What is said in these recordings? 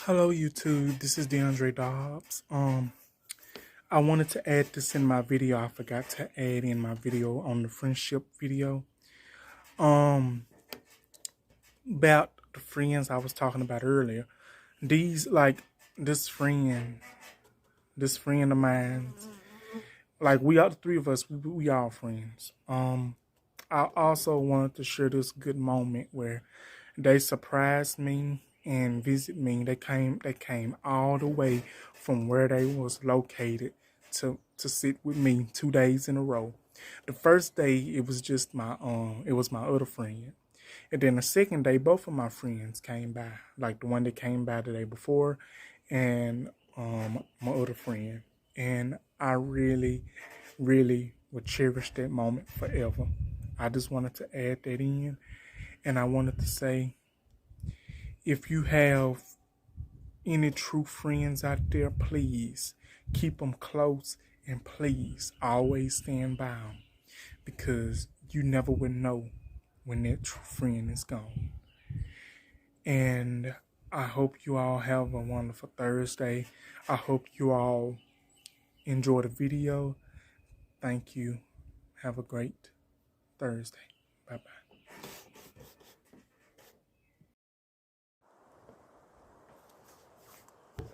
Hello YouTube, this is DeAndre Dobbs. I wanted to add this in my video. I forgot to add in my video on the friendship video. Um about the friends I was talking about earlier. These like this friend of mine, like we all the three of us, we all friends. I also wanted to share this good moment where they surprised me and visit me. They came all the way from where they was located to sit with me 2 days in a row. The first day it was just my other friend. And then the second day both of my friends came by. Like the one that came by the day before and my other friend. And I really, really would cherish that moment forever. I just wanted to add that in, and I wanted to say, if you have any true friends out there, please keep them close and please always stand by them because you never will know when that true friend is gone. And I hope you all have a wonderful Thursday. I hope you all enjoy the video. Thank you. Have a great Thursday. Bye-bye.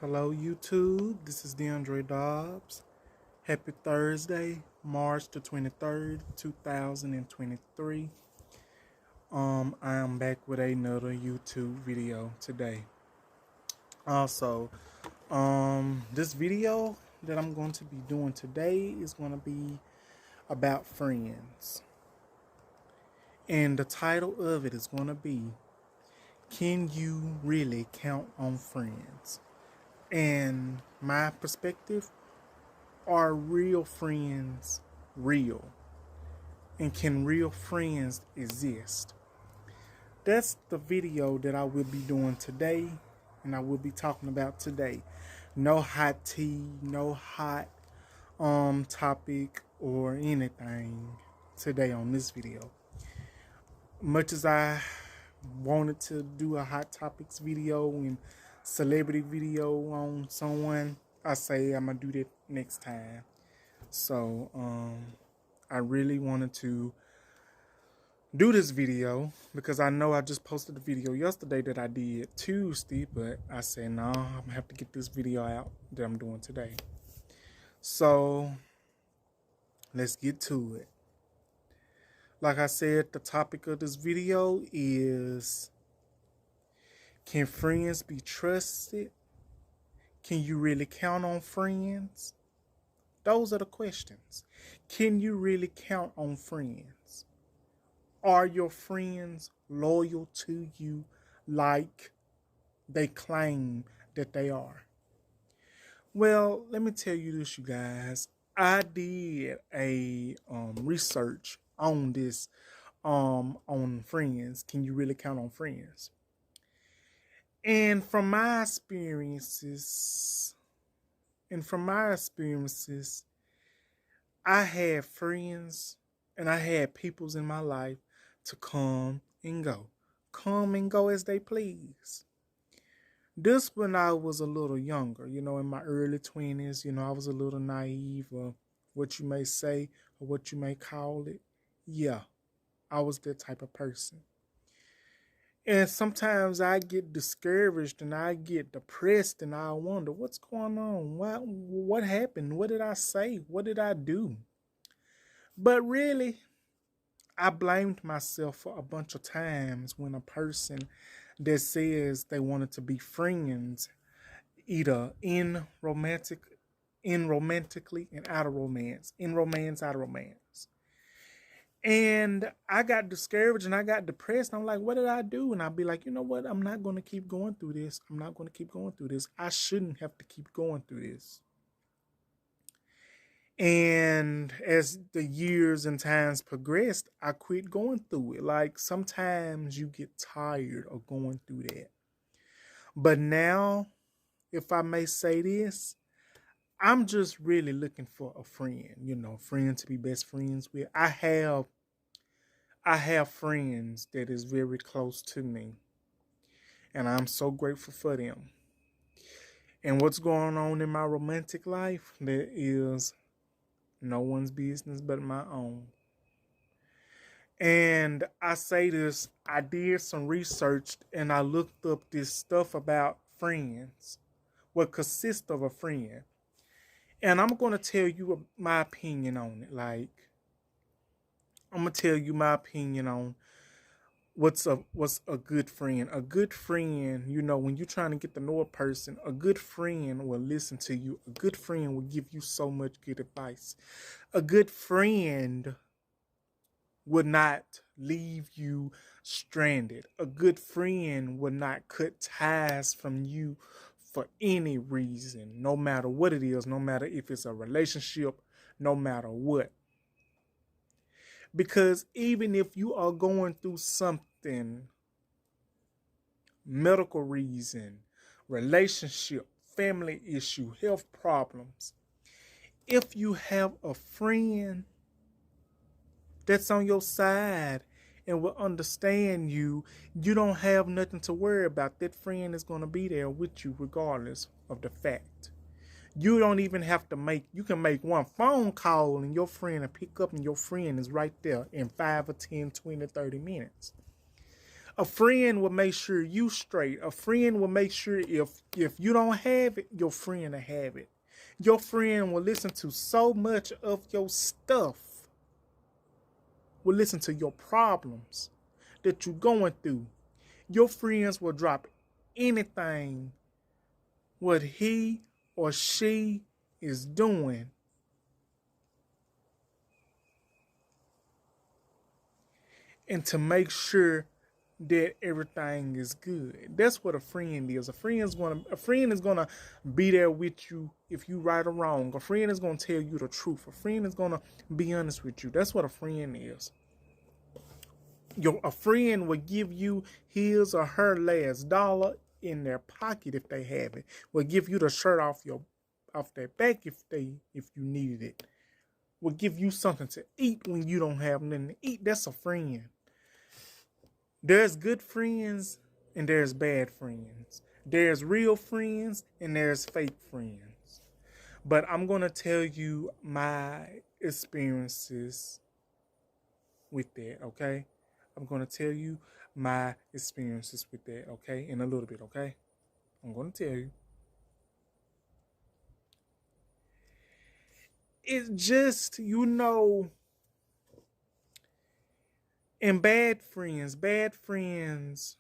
Hello YouTube, this is DeAndre Dobbs. Happy Thursday, March the 23rd, 2023. I am back with another YouTube video today. Also, this video that I'm going to be doing today is going to be about friends. And the title of it is going to be, Can You Really Count on Friends? And my perspective, are real friends real? And can real friends exist? That's the video that I will be doing today, and I will be talking about today. No hot tea, no hot topic or anything today on this video. Much as I wanted to do a hot topics video and celebrity video on someone, I say I'm gonna do that next time. So I really wanted to do this video because I know I just posted a video yesterday that I did Tuesday, but I said no, I'm gonna have to get this video out that I'm doing today. So let's get to it. Like I said, the topic of this video is, can friends be trusted? Can you really count on friends? Those are the questions. Can you really count on friends? Are your friends loyal to you like they claim that they are? Well, let me tell you this, you guys. I did a research on this, on friends. Can you really count on friends? And from my experiences, I had friends and I had peoples in my life to come and go as they please. This when I was a little younger, in my early 20s, I was a little naive, or what you may say, or what you may call it. Yeah, I was that type of person. And sometimes I get discouraged and I get depressed and I wonder, what's going on? What happened? What did I say? What did I do? But really, I blamed myself for a bunch of times when a person that says they wanted to be friends, either romantically and out of romance, in romance, out of romance. And I got discouraged and I got depressed. I'm like, what did I do? And I'd be like, you know what? I'm not going to keep going through this. I shouldn't have to keep going through this. And as the years and times progressed, I quit going through it. Like sometimes you get tired of going through that. But now, if I may say this, I'm just really looking for a friend, friend to be best friends with. I have friends that is very close to me, and I'm so grateful for them. And what's going on in my romantic life, that is no one's business but my own. And I say this, I did some research and I looked up this stuff about friends, what consists of a friend. And I'm going to tell you my opinion on it. Like, I'm going to tell you my opinion on what's a good friend. A good friend, you know, when you're trying to get to know a person, a good friend will listen to you. A good friend will give you so much good advice. A good friend would not leave you stranded. A good friend would not cut ties from you for any reason, no matter what it is, no matter if it's a relationship, no matter what. Because even if you are going through something, medical reason, relationship, family issue, health problems, if you have a friend that's on your side and will understand you, you don't have nothing to worry about. That friend is going to be there with you regardless of the fact. You don't even have to you can make one phone call and your friend will pick up and your friend is right there in 5 or 10, 20, 30 minutes. A friend will make sure you straight. A friend will make sure if you don't have it, your friend will have it. Your friend will listen to so much of your stuff, will listen to your problems that you're going through. Your friends will drop anything what he or she is doing and to make sure that everything is good. That's what a friend is. A friend is gonna be there with you if you right or wrong. A friend is gonna tell you the truth. A friend is gonna be honest with you. That's what a friend is. A friend will give you his or her last dollar in their pocket if they have it. Will give you the shirt off their back if you needed it. Will give you something to eat when you don't have nothing to eat. That's a friend. There's good friends and there's bad friends. There's real friends and there's fake friends. But I'm going to tell you my experiences with that, okay? I'm going to tell you my experiences with that, okay? In a little bit, okay? I'm going to tell you. It's just, and bad friends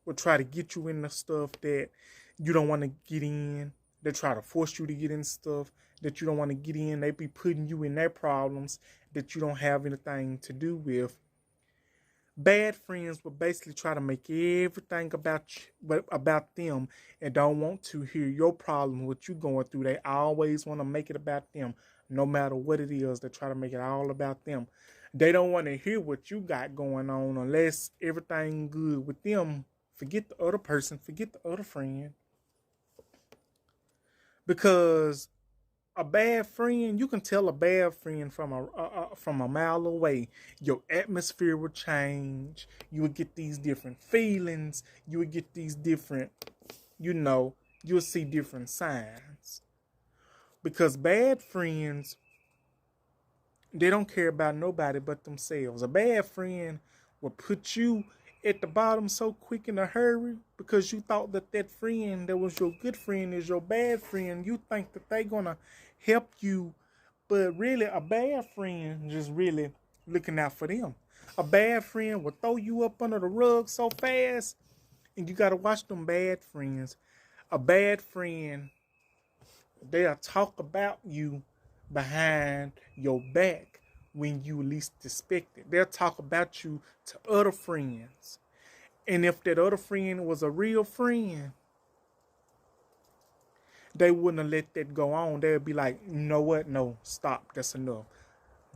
will try to get you into stuff that you don't want to get in. They try to force you to get in stuff that you don't want to get in. They be putting you in their problems that you don't have anything to do with. Bad friends will basically try to make everything about you, about them, and don't want to hear your problem, what you going through. They always want to make it about them, no matter what it is. They try to make it all about them. They don't want to hear what you got going on unless everything good with them. Forget the other person. Forget the other friend. Because a bad friend, you can tell a bad friend from a mile away. Your atmosphere will change. You will get these different feelings. You will get these different, you'll see different signs. Because bad friends, they don't care about nobody but themselves. A bad friend will put you at the bottom so quick in a hurry because you thought that friend that was your good friend is your bad friend. You think that they gonna help you, but really a bad friend just really looking out for them. A bad friend will throw you up under the rug so fast, and you gotta watch them bad friends. A bad friend, they'll talk about you behind your back when you least expect it. They'll talk about you to other friends. And if that other friend was a real friend, they wouldn't have let that go on. They would be like, you know what? No, stop. That's enough.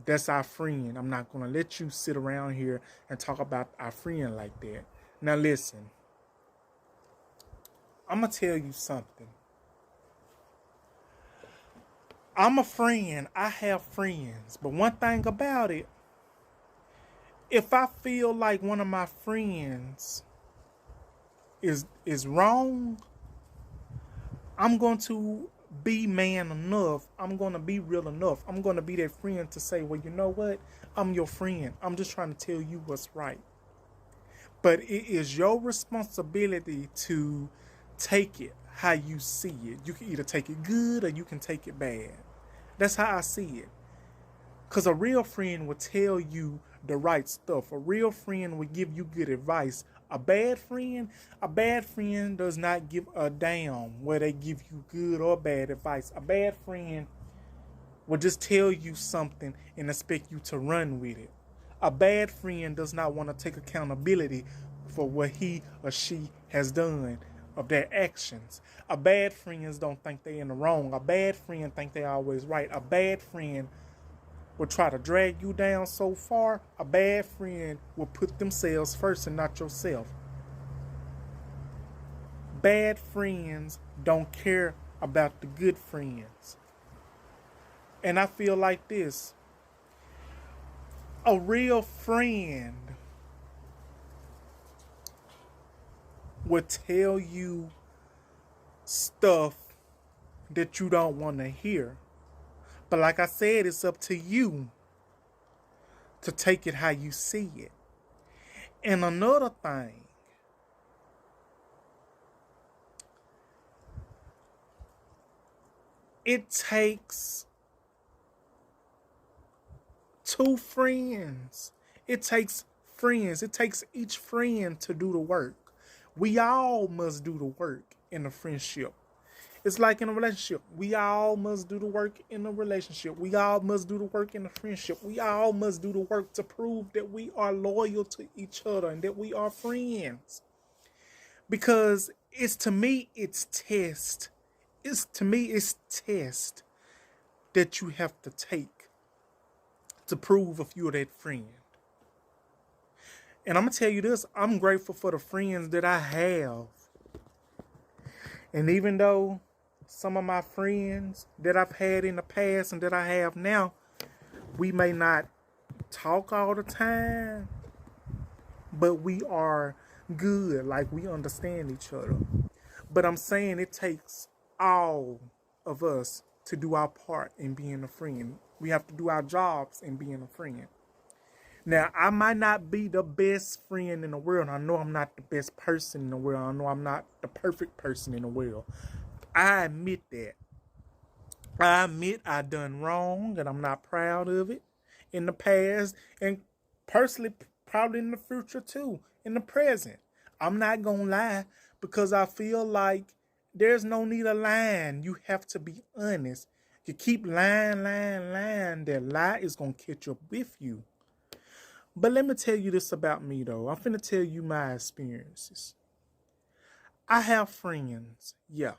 That's our friend. I'm not going to let you sit around here and talk about our friend like that. Now listen, I'm going to tell you something. I'm a friend. I have friends. But one thing about it, if I feel like one of my friends is wrong, I'm going to be man enough. I'm going to be real enough. I'm going to be that friend to say, well, you know what? I'm your friend. I'm just trying to tell you what's right. But it is your responsibility to take it how you see it. You can either take it good or you can take it bad. That's how I see it. Because a real friend will tell you the right stuff. A real friend will give you good advice. A bad friend does not give a damn whether they give you good or bad advice. A bad friend will just tell you something and expect you to run with it. A bad friend does not want to take accountability for what he or she has done of their actions. A bad friend don't think they're in the wrong. A bad friend think they're always right. A bad friend will try to drag you down so far. A bad friend will put themselves first and not yourself. Bad friends don't care about the good friends. And I feel like this. A real friend will tell you stuff that you don't want to hear. But like I said, it's up to you to take it how you see it. And another thing, it takes two friends. It takes friends. It takes each friend to do the work. We all must do the work in a friendship. It's like in a relationship. We all must do the work in a relationship. We all must do the work in a friendship. We all must do the work to prove that we are loyal to each other and that we are friends. Because it's test. It's test that you have to take to prove if you're that friend. And I'm going to tell you this, I'm grateful for the friends that I have. And even though some of my friends that I've had in the past and that I have now, we may not talk all the time, but we are good, like we understand each other. But I'm saying it takes all of us to do our part in being a friend. We have to do our jobs in being a friend. Now, I might not be the best friend in the world. I know I'm not the best person in the world. I know I'm not the perfect person in the world. I admit that. I admit I done wrong and I'm not proud of it in the past and personally probably in the future too, in the present. I'm not going to lie because I feel like there's no need of lying. You have to be honest. You keep lying, that lie is going to catch up with you. But let me tell you this about me, though. I'm finna tell you my experiences. I have friends, yeah.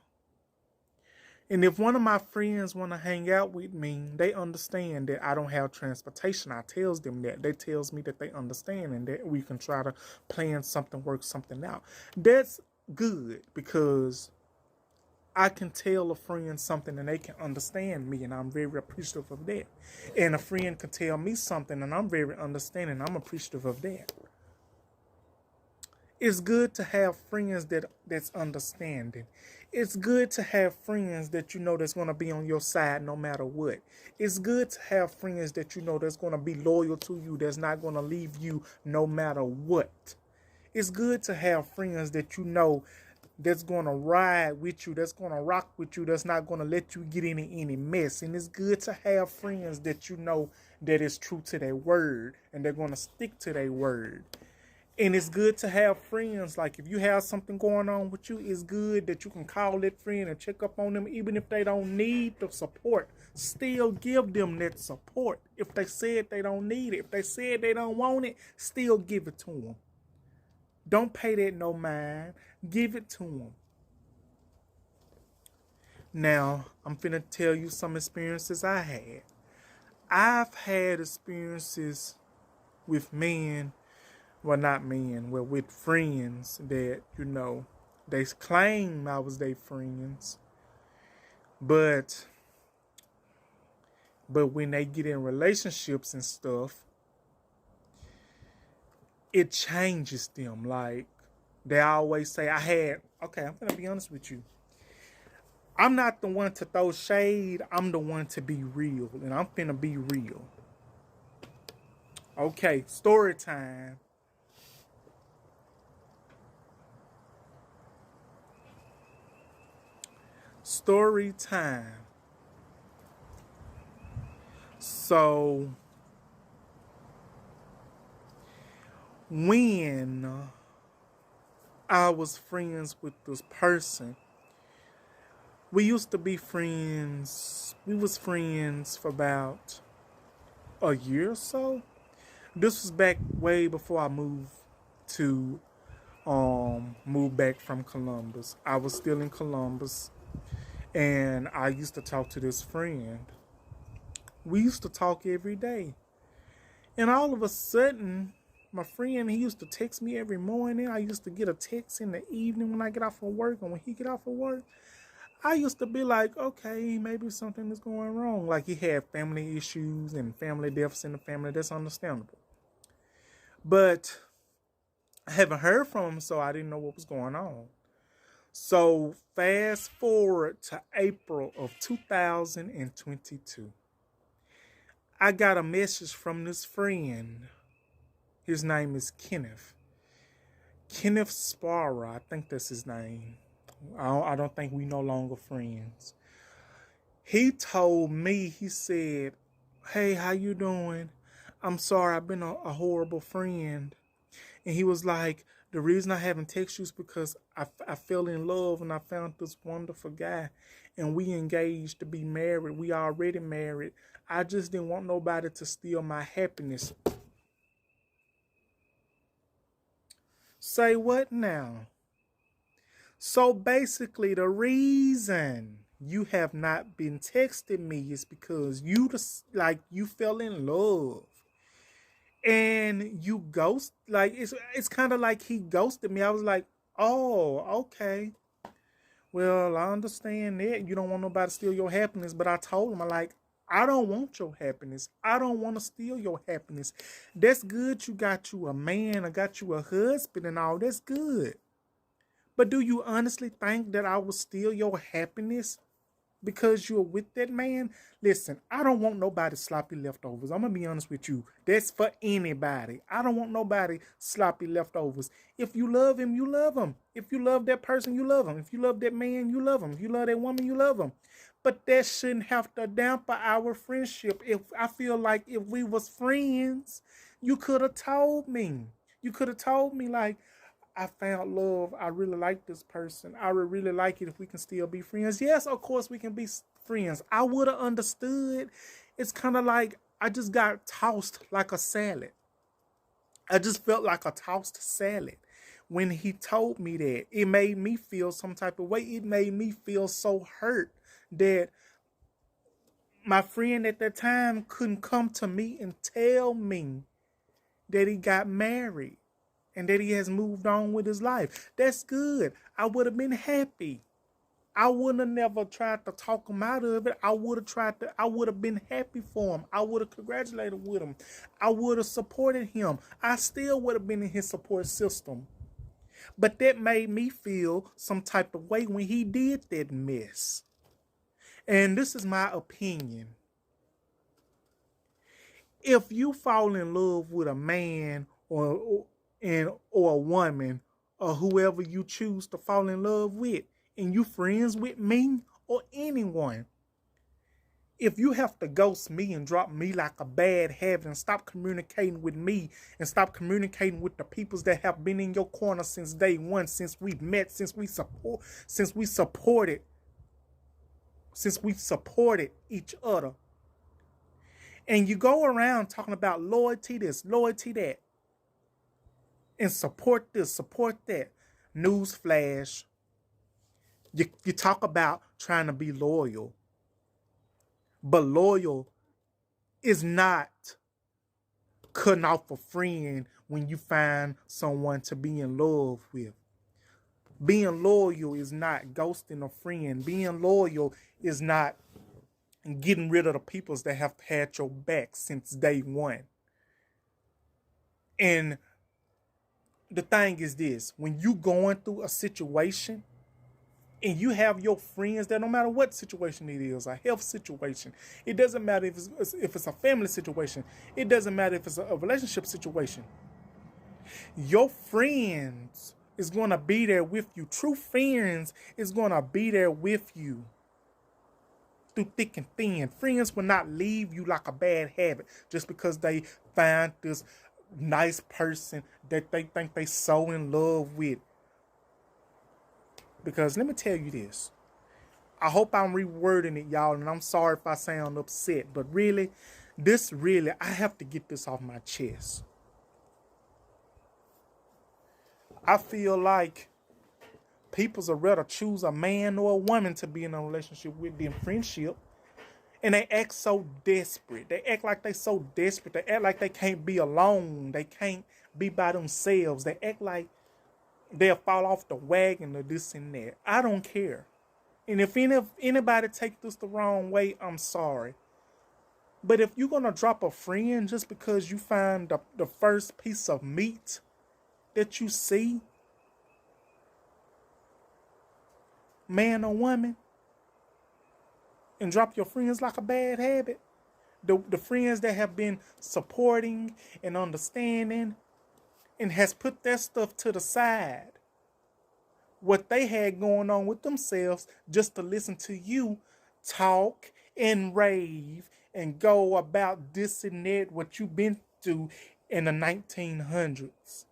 And if one of my friends want to hang out with me, they understand that I don't have transportation. I tells them that. They tells me that they understand and that we can try to plan something, work something out. That's good because I can tell a friend something and they can understand me, and I'm very appreciative of that. And a friend can tell me something and I'm very understanding. I'm appreciative of that. It's good to have friends that's understanding. It's good to have friends that you know that's going to be on your side no matter what. It's good to have friends that you know that's going to be loyal to you, that's not going to leave you no matter what. It's good to have friends that you know that's going to ride with you, that's going to rock with you, that's not going to let you get in any mess. And it's good to have friends that you know that is true to their word and they're going to stick to their word. And it's good to have friends. Like if you have something going on with you, it's good that you can call that friend and check up on them. Even if they don't need the support, still give them that support. If they said they don't need it, if they said they don't want it, still give it to them. Don't pay that no mind. Give it to them. Now, I'm finna tell you some experiences I had. I've had experiences with men, well, not men, well, with friends that, you know, they claim I was their friends. But when they get in relationships and stuff, it changes them. Like, they always say, I'm going to be honest with you. I'm not the one to throw shade. I'm the one to be real. And I'm finna be real. Okay, story time. Story time. So, when I was friends with this person, we used to be friends. We was friends for about a year or so. This was back way before I to moved back from Columbus. I was still in Columbus, and I used to talk to this friend. We used to talk every day. And all of a sudden, my friend, he used to text me every morning. I used to get a text in the evening when I get off of work, and when he get off of work, I used to be like, okay, maybe something is going wrong. Like he had family issues and family deaths in the family. That's understandable. But I haven't heard from him, so I didn't know what was going on. So fast forward to April of 2022. I got a message from this friend. His name is Kenneth. Kenneth Sparrow, I think that's his name. I don't think we no longer friends. He told me, he said, hey, how you doing? I'm sorry, I've been a horrible friend. And he was like, the reason I haven't texted you is because I fell in love and I found this wonderful guy. And we engaged to be married. We already married. I just didn't want nobody to steal my happiness. Say what now? So basically, the reason you have not been texting me is because you fell in love and you ghost. Like it's kind of like he ghosted me. I was like, oh, okay. Well, I understand that you don't want nobody to steal your happiness, but I told him I don't want your happiness. I don't want to steal your happiness. That's good. You got you a man, I got you a husband, and all. That's good. But do you honestly think that I will steal your happiness because you're with that man? Listen, I don't want nobody sloppy leftovers. I'm going to be honest with you. That's for anybody. I don't want nobody sloppy leftovers. If you love him, you love him. If you love that person, you love him. If you love that man, you love him. If you love that woman, you love him. But that shouldn't have to dampen our friendship. If I feel like if we was friends, you could have told me. You could have told me like, I found love. I really like this person. I would really like it if we can still be friends. Yes, of course we can be friends. I would have understood. It's kind of like I just got tossed like a salad. I just felt like a tossed salad when he told me that. It made me feel some type of way. It made me feel so hurt that my friend at that time couldn't come to me and tell me that he got married and that he has moved on with his life. That's good. I would have been happy. I wouldn't have never tried to talk him out of it. I would have been happy for him. I would have congratulated with him. I would have supported him. I still would have been in his support system. But that made me feel some type of way when he did that mess. And this is my opinion. If you fall in love with a man or a woman or whoever you choose to fall in love with, and you friends with me or anyone, if you have to ghost me and drop me like a bad habit and stop communicating with me and stop communicating with the peoples that have been in your corner since day one, since we met, since we supported each other, and you go around talking about loyalty this, loyalty that, and support this, support that. Newsflash. You talk about trying to be loyal, but loyal is not cutting off a friend when you find someone to be in love with. Being loyal is not ghosting a friend. Being loyal is not getting rid of the peoples that have had your back since day one. And the thing is this, when you going through a situation And you have your friends that no matter what situation it is, a health situation, it doesn't matter if it's a family situation, it doesn't matter if it's a relationship situation. Your friends is going to be there with you. True friends is going to be there with you through thick and thin. Friends will not leave you like a bad habit just because they find this nice person that they think they so in love with. Because let me tell you this. I hope I'm rewording it, y'all, and I'm sorry if I sound upset, but really, I have to get this off my chest. I feel like people's would rather choose a man or a woman to be in a relationship with than friendship. And they act so desperate. They act like they so desperate. They act like they can't be alone. They can't be by themselves. They act like they'll fall off the wagon or this and that. I don't care. And if anybody take this the wrong way, I'm sorry. But if you're going to drop a friend just because you find the first piece of meat that you see, man or woman, and drop your friends like a bad habit, the friends that have been supporting and understanding and has put that stuff to the side, what they had going on with themselves, just to listen to you talk and rave and go about this and that, what you've been through in the 1900s,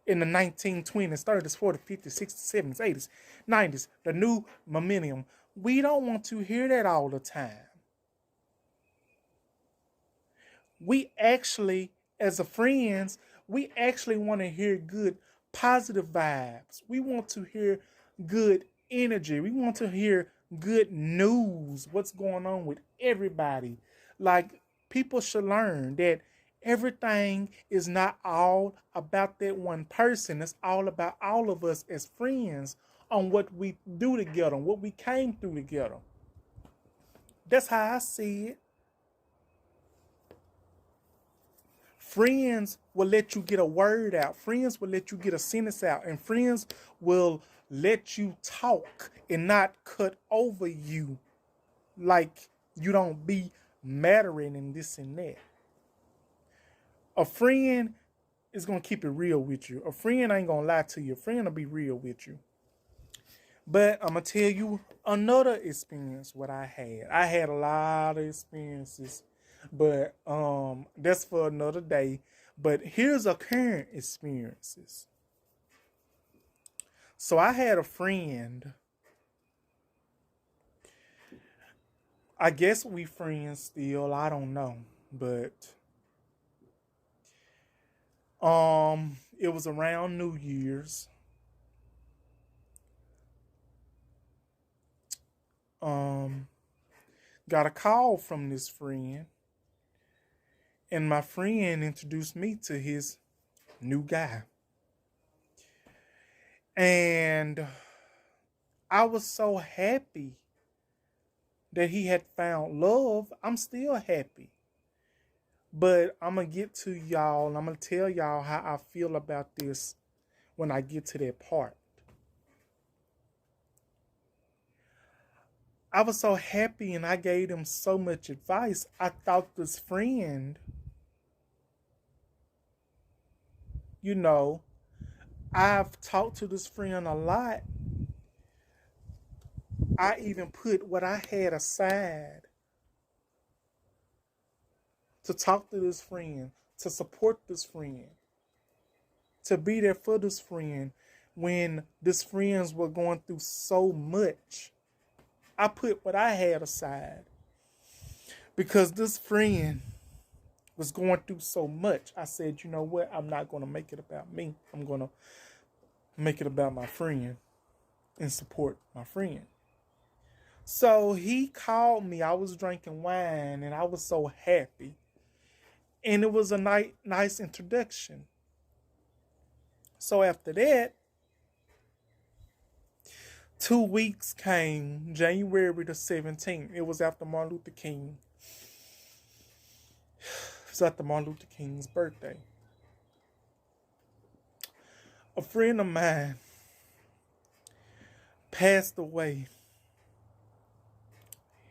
in the 1920s, 30s, 40s, 50s, 60s, 70s, 80s, 90s, the new millennium. We don't want to hear that all the time. We actually, as a friends, we actually want to hear good, positive vibes. We want to hear good energy. We want to hear good news, what's going on with everybody. Like, people should learn that everything is not all about that one person. It's all about all of us as friends on what we do together, what we came through together. That's how I see it. Friends will let you get a word out. Friends will let you get a sentence out. And friends will let you talk and not cut over you like you don't be mattering and this and that. A friend is going to keep it real with you. A friend ain't going to lie to you. A friend will be real with you. But I'm going to tell you another experience what I had. I had a lot of experiences, but that's for another day. But here's a current experiences. So I had a friend. I guess we friends still. I don't know. But it was around New Year's. Got a call from this friend, and my friend introduced me to his new guy. And I was so happy that he had found love. I'm still happy. But I'm going to get to y'all, and I'm going to tell y'all how I feel about this when I get to that part. I was so happy and I gave him so much advice. I thought this friend, you know, I've talked to this friend a lot. I even put what I had aside to talk to this friend, to support this friend, to be there for this friend when this friends were going through so much. I put what I had aside because this friend was going through so much. I said, you know what? I'm not going to make it about me. I'm going to make it about my friend and support my friend. So he called me. I was drinking wine and I was so happy. And it was a nice introduction. So after that, 2 weeks came, January the 17th. It was after Martin Luther King. It was after Martin Luther King's birthday. A friend of mine passed away.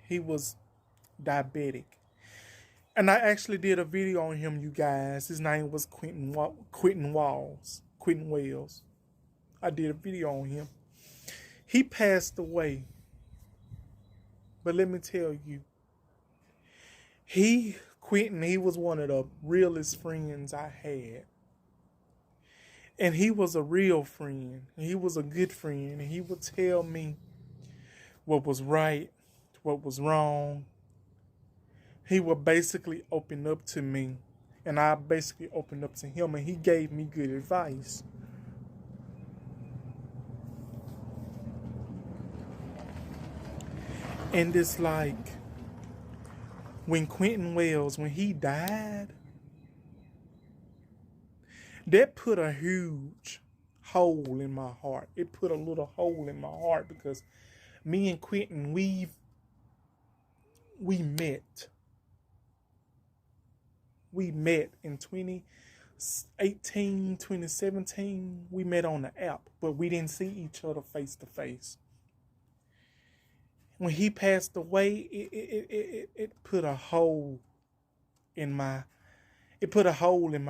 He was diabetic. And I actually did a video on him, you guys. His name was Quentin Wells. I did a video on him. He passed away. But let me tell you, Quentin, he was one of the realest friends I had. And he was a real friend. He was a good friend. And he would tell me what was right, what was wrong. He would basically open up to me. And I basically opened up to him. And he gave me good advice. And it's like, when Quentin Wells, when he died, that put a huge hole in my heart. It put a little hole in my heart because me and Quentin, we met. We met in 2018, 2017. We met on the app, but we didn't see each other face to face. When he passed away, it put a hole in my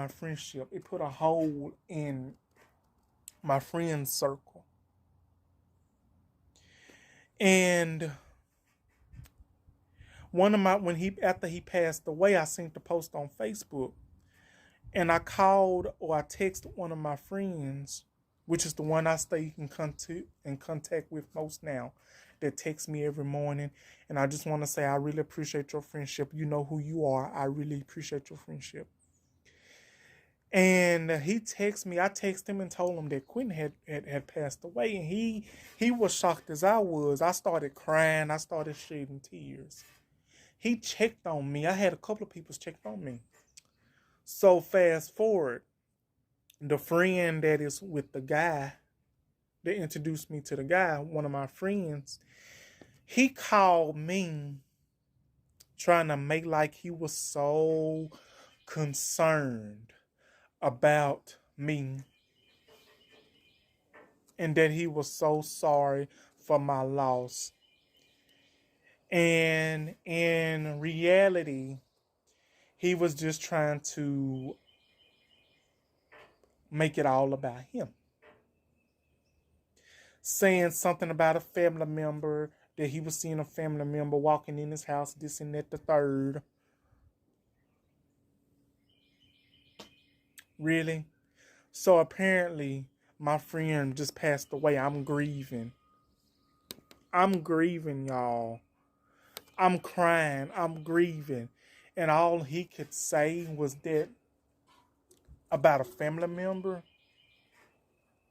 friendship. It put a hole in my friend circle. And after he passed away, I seen the post on Facebook. And I called or I texted one of my friends, which is the one I stay in contact with most now, that texts me every morning. And I just want to say I really appreciate your friendship. You know who you are. I really appreciate your friendship. And he texted me. I texted him and told him that Quentin had passed away. And he was shocked as I was. I started crying. I started shedding tears. He checked on me. I had a couple of people checked on me. So fast forward, the friend that is with the guy, that introduced me to the guy, one of my friends, he called me trying to make like he was so concerned about me and that he was so sorry for my loss. And in reality, he was just trying to make it all about him. Saying something about a family member, that he was seeing a family member walking in his house, this and that, the third. Really? So apparently, my friend just passed away. I'm grieving. I'm grieving, y'all. I'm crying. I'm grieving. And all he could say was that about a family member.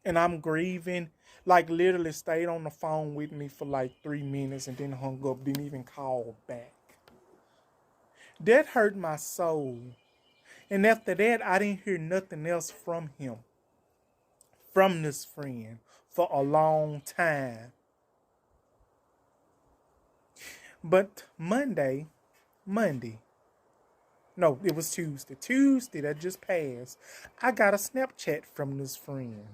And I'm grieving. Like literally stayed on the phone with me for like 3 minutes and then hung up. Didn't even call back. That hurt my soul. And after that, I didn't hear nothing else from him. From this friend. For a long time. But Monday. No, it was Tuesday. Tuesday that just passed. I got a Snapchat from this friend.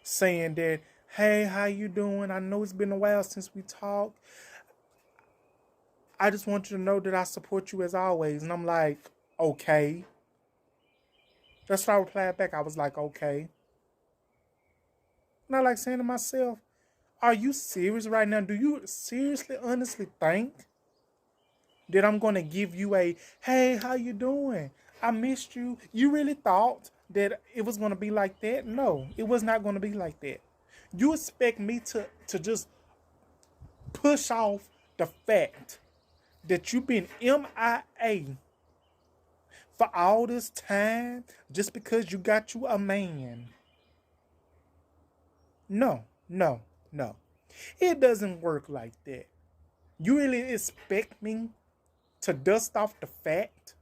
Saying that, hey, how you doing? I know it's been a while since we talked. I just want you to know that I support you as always. And I'm like, okay. That's what I replied back. I was like, okay. And I like saying to myself, are you serious right now? Do you seriously, honestly think that I'm going to give you a, hey, how you doing? I missed you. You really thought that it was going to be like that? No, it was not going to be like that. You expect me to just push off the fact that you've been MIA for all this time just because you got you a man. No. It doesn't work like that. You really expect me to dust off the fact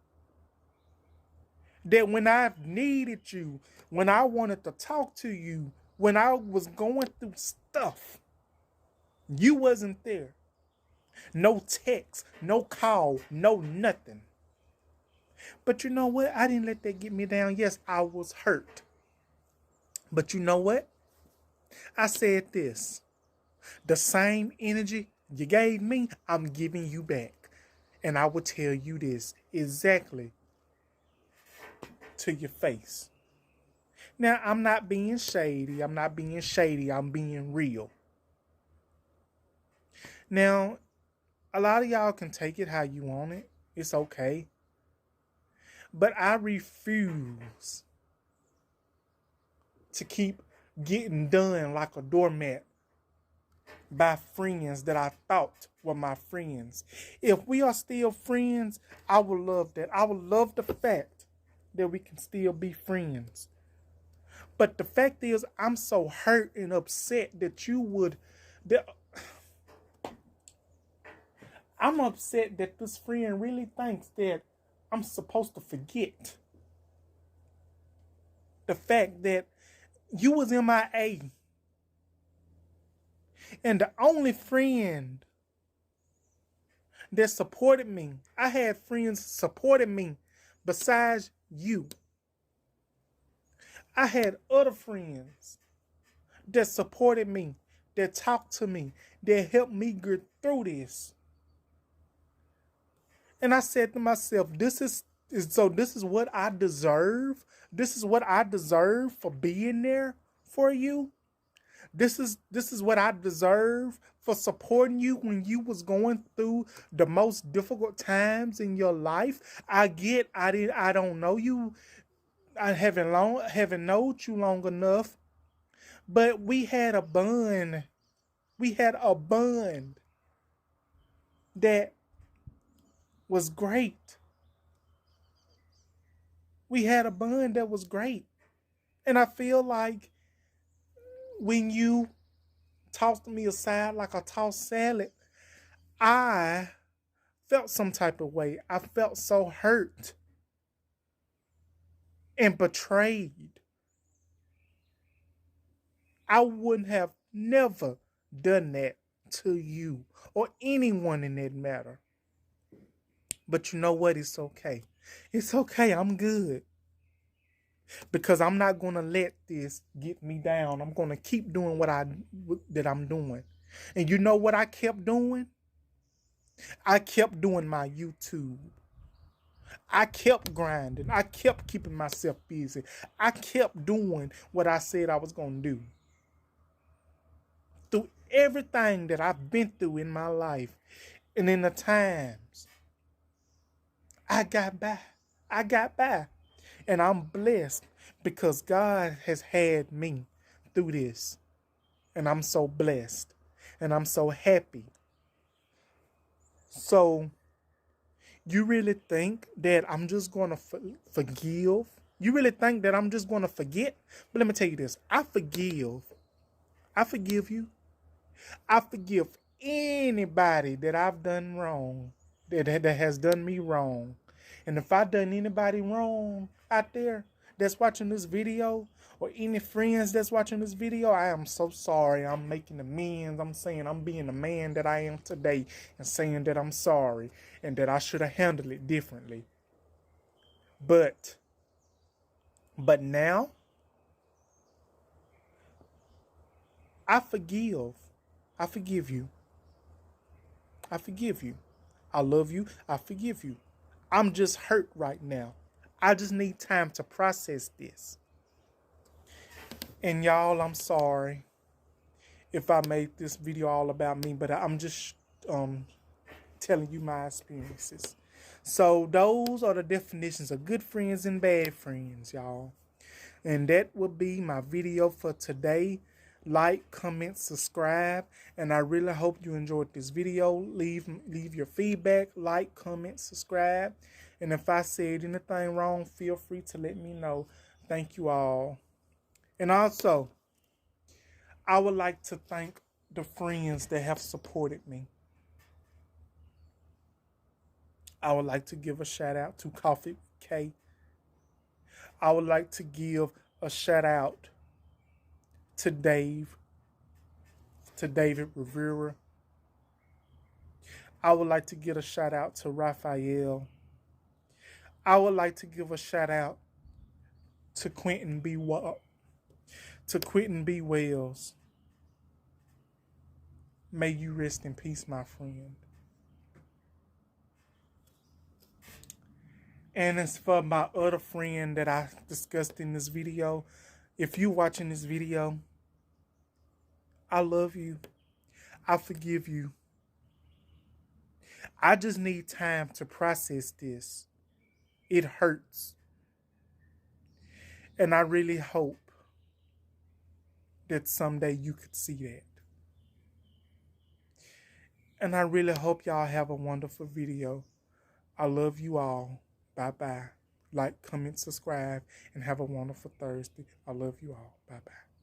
that when I've needed you, when I wanted to talk to you, when I was going through stuff, you wasn't there. No text, no call, no nothing. But you know what? I didn't let that get me down. Yes, I was hurt. But you know what? I said this: the same energy you gave me, I'm giving you back. And I will tell you this exactly to your face. Now, I'm not being shady. I'm being real. Now, a lot of y'all can take it how you want it. It's okay. But I refuse to keep getting done like a doormat by friends that I thought were my friends. If we are still friends, I would love that. I would love the fact that we can still be friends. But the fact is, I'm so hurt and upset that you would. That I'm upset that this friend really thinks that I'm supposed to forget the fact that you was MIA. And the only friend that supported me, I had friends supporting me besides you. I had other friends that supported me, that talked to me, that helped me get through this. And I said to myself, this is what I deserve. This is what I deserve for being there for you. This is what I deserve for supporting you when you was going through the most difficult times in your life. I don't know you. I haven't known you long enough. But we had a bond. We had a bond that was great. We had a bond that was great. And I feel like when you tossed me aside like a tossed salad, I felt some type of way. I felt so hurt and betrayed. I wouldn't have never done that to you or anyone in that matter. But you know what? It's okay. It's okay. I'm good. Because I'm not going to let this get me down. I'm going to keep doing that I'm doing. And you know what I kept doing? I kept doing my YouTube. I kept grinding. I kept keeping myself busy. I kept doing what I said I was going to do. Through everything that I've been through in my life and in the times, I got by. I got by. And I'm blessed because God has had me through this. And I'm so blessed. And I'm so happy. So, you really think that I'm just going to forgive? You really think that I'm just going to forget? But let me tell you this. I forgive. I forgive you. I forgive anybody that I've done wrong, that has done me wrong. And if I've done anybody wrong out there that's watching this video, or any friends that's watching this video, I am so sorry. I'm making amends. I'm saying I'm being the man that I am today and saying that I'm sorry and that I should have handled it differently. But now, I forgive. I forgive you. I forgive you. I love you. I forgive you. I'm just hurt right now. I just need time to process this. And y'all, I'm sorry if I made this video all about me, but I'm just telling you my experiences. So those are the definitions of good friends and bad friends, y'all. And that will be my video for today. Like, comment, subscribe, and I really hope you enjoyed this video. Leave your feedback, like, comment, subscribe, and if I said anything wrong, feel free to let me know. Thank you all. And also, I would like to thank the friends that have supported me. I would like to give a shout out to Coffee K. I would like to give a shout out to David Rivera. I would like to give a shout out to Raphael. I would like to give a shout out to Quentin B. To Quentin B. Wells, may you rest in peace, my friend. And as for my other friend that I discussed in this video, if you watching this video, I love you. I forgive you. I just need time to process this. It hurts. And I really hope that someday you could see that. And I really hope y'all have a wonderful video. I love you all. Bye-bye. Like, comment, subscribe, and have a wonderful Thursday. I love you all. Bye-bye.